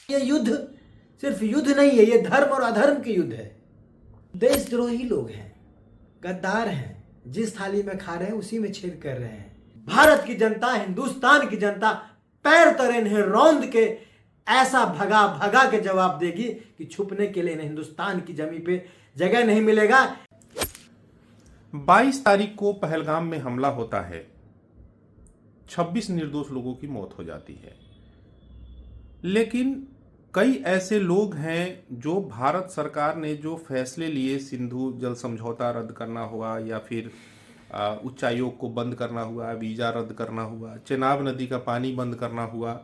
ये युद्ध सिर्फ युद्ध नहीं है, ये धर्म और अधर्म के युद्ध है। देशद्रोही लोग हैं, गद्दार हैं, जिस थाली में खा रहे हैं उसी में छेद कर रहे हैं। भारत की जनता, हिंदुस्तान की जनता पैर तले इन्हें रौंद के ऐसा भगा भगा के जवाब देगी कि छुपने के लिए इन्हें हिंदुस्तान की जमीन पे जगह नहीं मिलेगा। 22 तारीख को पहलगाम में हमला होता है, 26 निर्दोष लोगों की मौत हो जाती है। लेकिन कई ऐसे लोग हैं जो भारत सरकार ने जो फैसले लिए, सिंधु जल समझौता रद्द करना हुआ या फिर उच्चायोग को बंद करना हुआ, वीज़ा रद्द करना हुआ, चेनाब नदी का पानी बंद करना हुआ,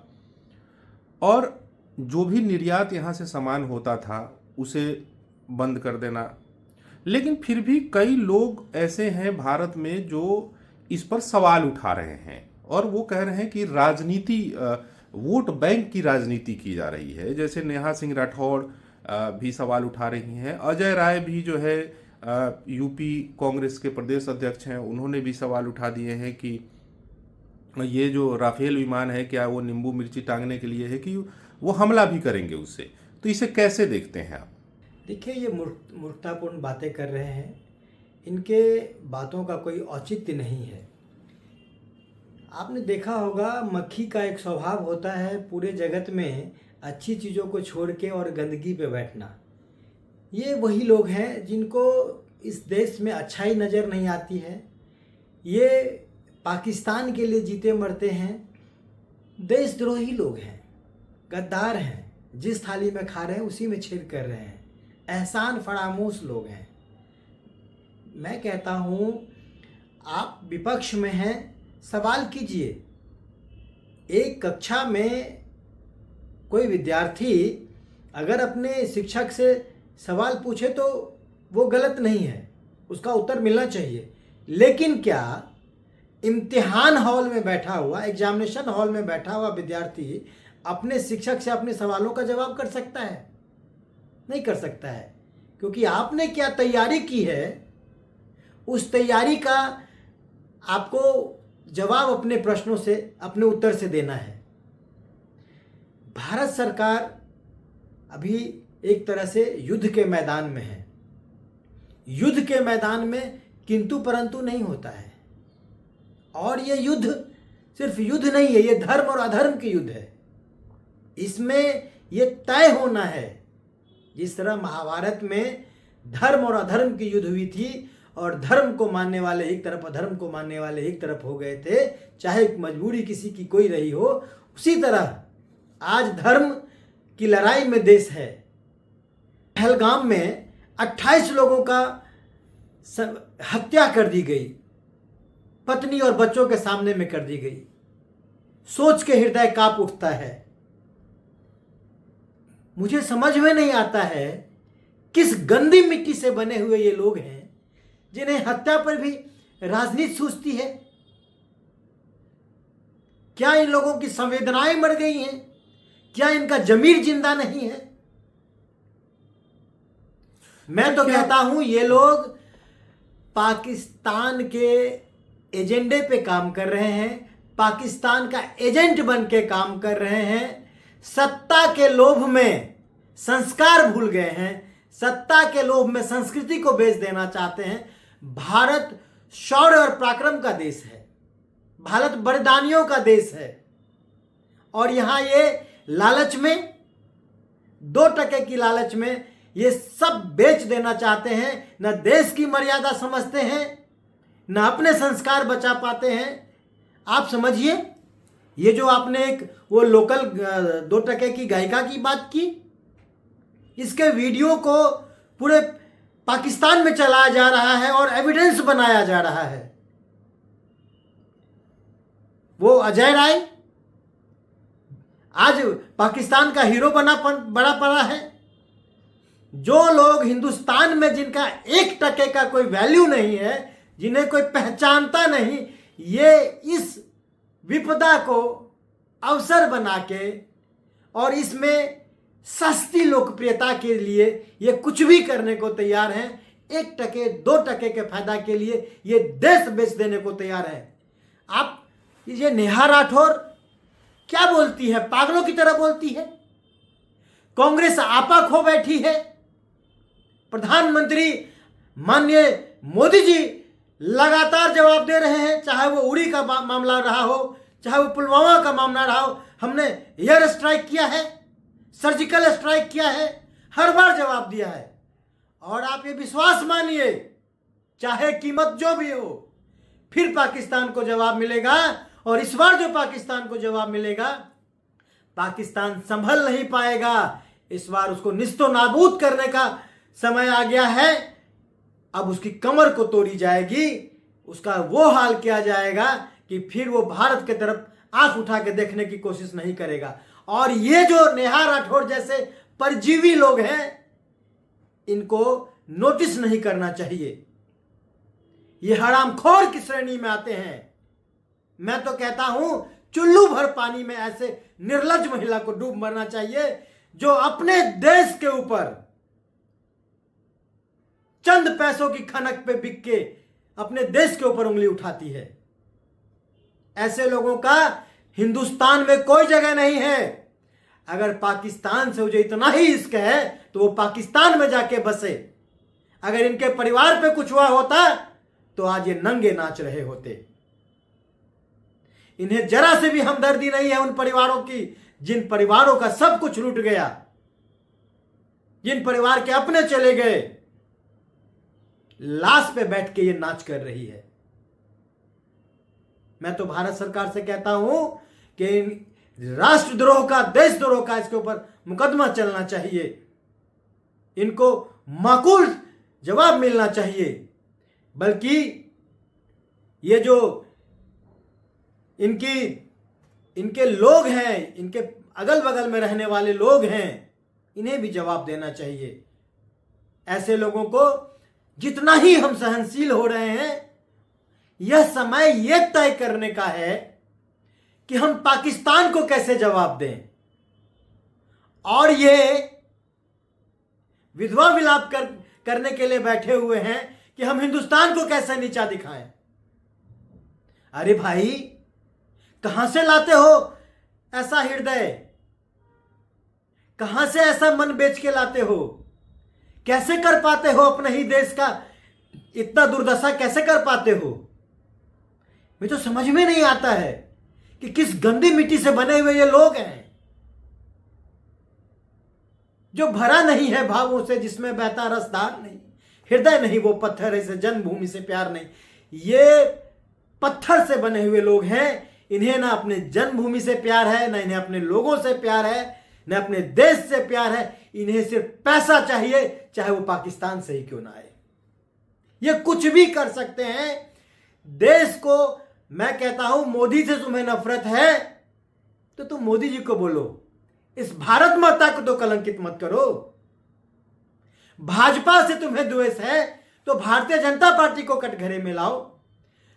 और जो भी निर्यात यहाँ से सामान होता था उसे बंद कर देना। लेकिन फिर भी कई लोग ऐसे हैं भारत में जो इस पर सवाल उठा रहे हैं और वो कह रहे हैं कि राजनीति, वोट बैंक की राजनीति की जा रही है। जैसे नेहा सिंह राठौड़ भी सवाल उठा रही हैं, अजय राय भी जो है यूपी कांग्रेस के प्रदेश अध्यक्ष हैं, उन्होंने भी सवाल उठा दिए हैं कि ये जो राफेल विमान है क्या वो नींबू मिर्ची टांगने के लिए है कि वो हमला भी करेंगे उससे। तो इसे कैसे देखते हैं आप? देखिए, ये मूर्खतापूर्ण बातें कर रहे हैं, इनके बातों का कोई औचित्य नहीं है। आपने देखा होगा, मक्खी का एक स्वभाव होता है पूरे जगत में अच्छी चीज़ों को छोड़ के और गंदगी पे बैठना। ये वही लोग हैं जिनको इस देश में अच्छाई नज़र नहीं आती है। ये पाकिस्तान के लिए जीते मरते हैं। देशद्रोही लोग हैं, गद्दार हैं, जिस थाली में खा रहे हैं उसी में छेद कर रहे हैं। एहसान फरामोश लोग हैं। मैं कहता हूँ, आप विपक्ष में हैं, सवाल कीजिए। एक कक्षा में कोई विद्यार्थी अगर अपने शिक्षक से सवाल पूछे तो वो गलत नहीं है, उसका उत्तर मिलना चाहिए। लेकिन क्या इम्तिहान हॉल में बैठा हुआ, एग्जामिनेशन हॉल में बैठा हुआ विद्यार्थी अपने शिक्षक से अपने सवालों का जवाब कर सकता है? नहीं कर सकता है, क्योंकि आपने क्या तैयारी की है उस तैयारी का आपको जवाब अपने प्रश्नों से, अपने उत्तर से देना है। भारत सरकार अभी एक तरह से युद्ध के मैदान में है। युद्ध के मैदान में किंतु परंतु नहीं होता है, और ये युद्ध सिर्फ युद्ध नहीं है, ये धर्म और अधर्म के युद्ध है। इसमें ये तय होना है, जिस तरह महाभारत में धर्म और अधर्म की युद्ध हुई थी और धर्म को मानने वाले एक तरफ, अधर्म को मानने वाले एक तरफ हो गए थे, चाहे मजबूरी किसी की कोई रही हो, उसी तरह आज धर्म की लड़ाई में देश है। पहलगाम में 28 लोगों का हत्या कर दी गई, पत्नी और बच्चों के सामने में कर दी गई। सोच के हृदय कांप उठता है। मुझे समझ में नहीं आता है किस गंदी मिट्टी से बने हुए ये लोग हैं जिन्हें हत्या पर भी राजनीति सूझती है। क्या इन लोगों की संवेदनाएं मर गई हैं? क्या इनका जमीर जिंदा नहीं है? मैं तो कहता हूं ये लोग पाकिस्तान के एजेंडे पे काम कर रहे हैं, पाकिस्तान का एजेंट बन के काम कर रहे हैं। सत्ता के लोभ में संस्कार भूल गए हैं, सत्ता के लोभ में संस्कृति को बेच देना चाहते हैं। भारत शौर्य और पराक्रम का देश है, भारत बलिदानियों का देश है, और यहां ये लालच में, 2 टके की लालच में ये सब बेच देना चाहते हैं। न देश की मर्यादा समझते हैं, न अपने संस्कार बचा पाते हैं। आप समझिए, ये जो आपने एक वो लोकल 2 टके की गायिका की बात की, इसके वीडियो को पूरे पाकिस्तान में चलाया जा रहा है और एविडेंस बनाया जा रहा है। वो अजय राय आज पाकिस्तान का हीरो बड़ा पड़ा है। जो लोग हिंदुस्तान में जिनका 1 टके का कोई वैल्यू नहीं है, जिन्हें कोई पहचानता नहीं, ये इस विपदा को अवसर बना के और इसमें सस्ती लोकप्रियता के लिए ये कुछ भी करने को तैयार हैं। 1 टके 2 टके के फायदा के लिए ये देश बेच देने को तैयार है। आप ये नेहा राठौर क्या बोलती है? पागलों की तरह बोलती है। कांग्रेस आपा खो बैठी है। प्रधानमंत्री माननीय मोदी जी लगातार जवाब दे रहे हैं, चाहे वो उड़ी का मामला रहा हो, चाहे वो पुलवामा का मामला रहा हो। हमने एयर स्ट्राइक किया है, सर्जिकल स्ट्राइक किया है, हर बार जवाब दिया है। और आप ये विश्वास मानिए, चाहे कीमत जो भी हो, फिर पाकिस्तान को जवाब मिलेगा। और इस बार जो पाकिस्तान को जवाब मिलेगा, पाकिस्तान संभल नहीं पाएगा। इस बार उसको निस्तो नाबूद करने का समय आ गया है। अब उसकी कमर को तोड़ी जाएगी, उसका वो हाल किया जाएगा कि फिर वो भारत की तरफ आंख उठा के देखने की कोशिश नहीं करेगा। और ये जो नेहा राठौर जैसे परजीवी लोग हैं, इनको नोटिस नहीं करना चाहिए। ये हरामखोर की श्रेणी में आते हैं। मैं तो कहता हूं चुल्लू भर पानी में ऐसे निर्लज्ज महिला को डूब मरना चाहिए, जो अपने देश के ऊपर चंद पैसों की खनक पे बिक के अपने देश के ऊपर उंगली उठाती है। ऐसे लोगों का हिंदुस्तान में कोई जगह नहीं है। अगर पाकिस्तान से मुझे इतना ही इश्क है तो वो पाकिस्तान में जाके बसे। अगर इनके परिवार पे कुछ हुआ होता तो आज ये नंगे नाच रहे होते। इन्हें जरा से भी हमदर्दी नहीं है उन परिवारों की जिन परिवारों का सब कुछ लूट गया, जिन परिवार के अपने चले गए। लाश पे बैठ के ये नाच कर रही है। मैं तो भारत सरकार से कहता हूं कि राष्ट्रद्रोह का, देशद्रोह का इसके ऊपर मुकदमा चलना चाहिए। इनको माकूल जवाब मिलना चाहिए। बल्कि ये जो इनके लोग हैं, इनके अगल बगल में रहने वाले लोग हैं, इन्हें भी जवाब देना चाहिए। ऐसे लोगों को जितना ही हम सहनशील हो रहे हैं, यह समय यह तय करने का है कि हम पाकिस्तान को कैसे जवाब दें। और ये विधवा विलाप करने के लिए बैठे हुए हैं कि हम हिंदुस्तान को कैसे नीचा दिखाएं। अरे भाई, कहां से लाते हो ऐसा हृदय? कहां से ऐसा मन बेच के लाते हो? कैसे कर पाते हो अपने ही देश का इतना दुर्दशा कैसे कर पाते हो? मुझे तो समझ में नहीं आता है कि किस गंदी मिट्टी से बने हुए ये लोग हैं, जो भरा नहीं है भावों से, जिसमें बहता रसधार नहीं, हृदय नहीं वो पत्थर है, जन्मभूमि से प्यार नहीं। ये पत्थर से बने हुए लोग हैं। इन्हें ना अपने जन्मभूमि से प्यार है, ना इन्हें अपने लोगों से प्यार है, ना अपने देश से प्यार है। इन्हें सिर्फ पैसा चाहिए, चाहे वो पाकिस्तान से ही क्यों ना आए। ये कुछ भी कर सकते हैं। देश को मैं कहता हूं, मोदी से तुम्हें नफरत है तो तुम मोदी जी को बोलो, इस भारत माता को तो कलंकित मत करो। भाजपा से तुम्हें द्वेष है तो भारतीय जनता पार्टी को कटघरे में लाओ।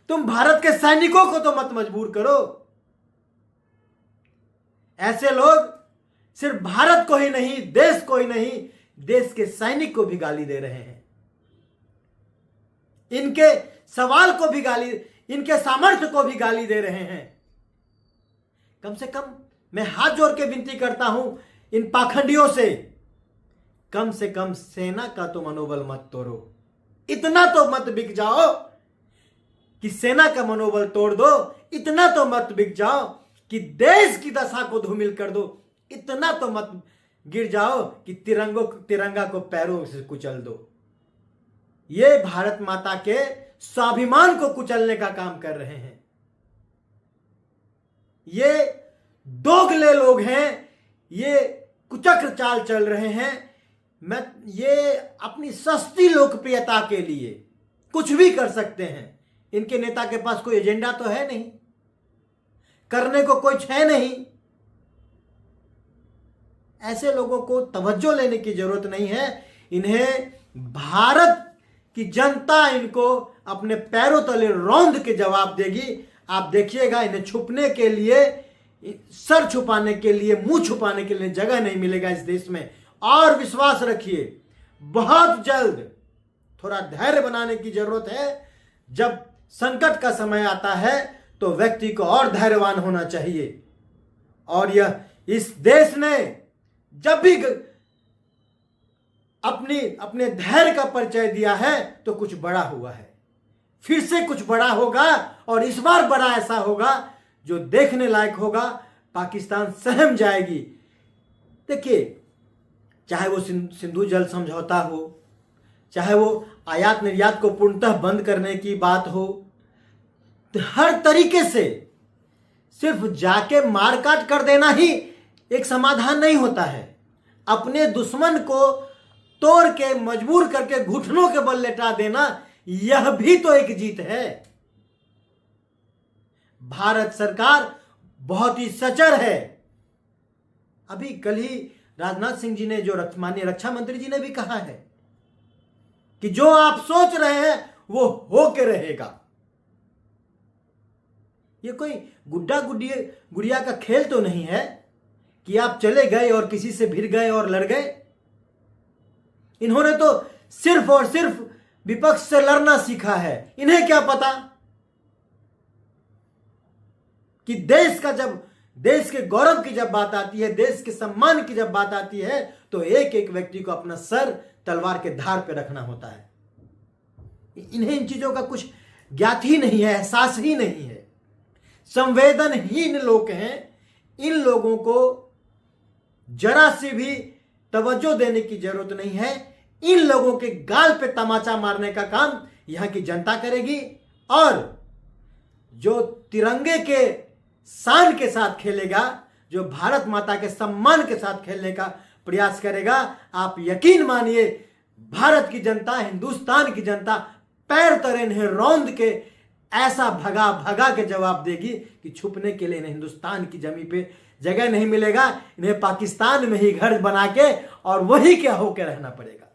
तुम भारत के सैनिकों को तो मत मजबूर करो। ऐसे लोग सिर्फ भारत को ही नहीं, देश को ही नहीं, देश के सैनिक को भी गाली दे रहे हैं। इनके सवाल को भी गाली, इनके सामर्थ्य को भी गाली दे रहे हैं। कम से कम मैं हाथ जोड़ के विनती करता हूं इन पाखंडियों से, कम से कम सेना का तो मनोबल मत तोड़ो। इतना तो मत बिक जाओ कि सेना का मनोबल तोड़ दो। इतना तो मत बिक जाओ कि देश की दशा को धूमिल कर दो। इतना तो मत गिर जाओ कि तिरंगा को पैरों से कुचल दो। ये भारत माता के स्वाभिमान को कुचलने का काम कर रहे हैं। ये दोगले लोग हैं, ये कुचक्र चाल चल रहे हैं। ये अपनी सस्ती लोकप्रियता के लिए कुछ भी कर सकते हैं। इनके नेता के पास कोई एजेंडा तो है नहीं, करने को कुछ है नहीं। ऐसे लोगों को तवज्जो लेने की जरूरत नहीं है। इन्हें भारत की जनता इनको अपने पैरों तले रौंद के जवाब देगी। आप देखिएगा, इन्हें छुपने के लिए, सर छुपाने के लिए, मुंह छुपाने के लिए जगह नहीं मिलेगा इस देश में। और विश्वास रखिए, बहुत जल्द थोड़ा धैर्य बनाने की जरूरत है। जब संकट का समय आता है तो व्यक्ति को और धैर्यवान होना चाहिए। और यह इस देश ने जब भी अपने धैर्य का परिचय दिया है तो कुछ बड़ा हुआ है। फिर से कुछ बड़ा होगा और इस बार बड़ा ऐसा होगा जो देखने लायक होगा। पाकिस्तान सहम जाएगी। देखिए, चाहे वो सिंधु जल समझौता हो, चाहे वो आयात निर्यात को पूर्णतः बंद करने की बात हो, तो हर तरीके से सिर्फ जाके मारकाट कर देना ही एक समाधान नहीं होता है। अपने दुश्मन को तोड़ के मजबूर करके घुटनों के बल लेटा देना, यह भी तो एक जीत है। भारत सरकार बहुत ही सचर है। अभी कल ही राजनाथ सिंह जी ने, जो माननीय रक्षा मंत्री जी ने भी कहा है कि जो आप सोच रहे हैं वो हो के रहेगा। ये कोई गुड्डा गुड़िया का खेल तो नहीं है कि आप चले गए और किसी से भिड़ गए और लड़ गए। इन्होंने तो सिर्फ और सिर्फ विपक्ष से लड़ना सीखा है। इन्हें क्या पता कि देश के गौरव की जब बात आती है, देश के सम्मान की जब बात आती है, तो एक एक व्यक्ति को अपना सर तलवार के धार पे रखना होता है। इन्हें इन चीजों का कुछ ज्ञात ही नहीं है, एहसास ही नहीं है। संवेदनहीन लोग हैं। इन लोगों को जरा सी भी तवज्जो देने की जरूरत नहीं है। इन लोगों के गाल पे तमाचा मारने का काम यहां की जनता करेगी। और जो तिरंगे के शान के साथ खेलेगा, जो भारत माता के सम्मान के साथ खेलने का प्रयास करेगा, आप यकीन मानिए भारत की जनता, हिंदुस्तान की जनता पैर तले इन्हें रौंद के ऐसा भगा भगा के जवाब देगी कि छुपने के लिए इन्हें हिंदुस्तान की जमीन पे जगह नहीं मिलेगा। इन्हें पाकिस्तान में ही घर बना के और वही क्या होकर रहना पड़ेगा।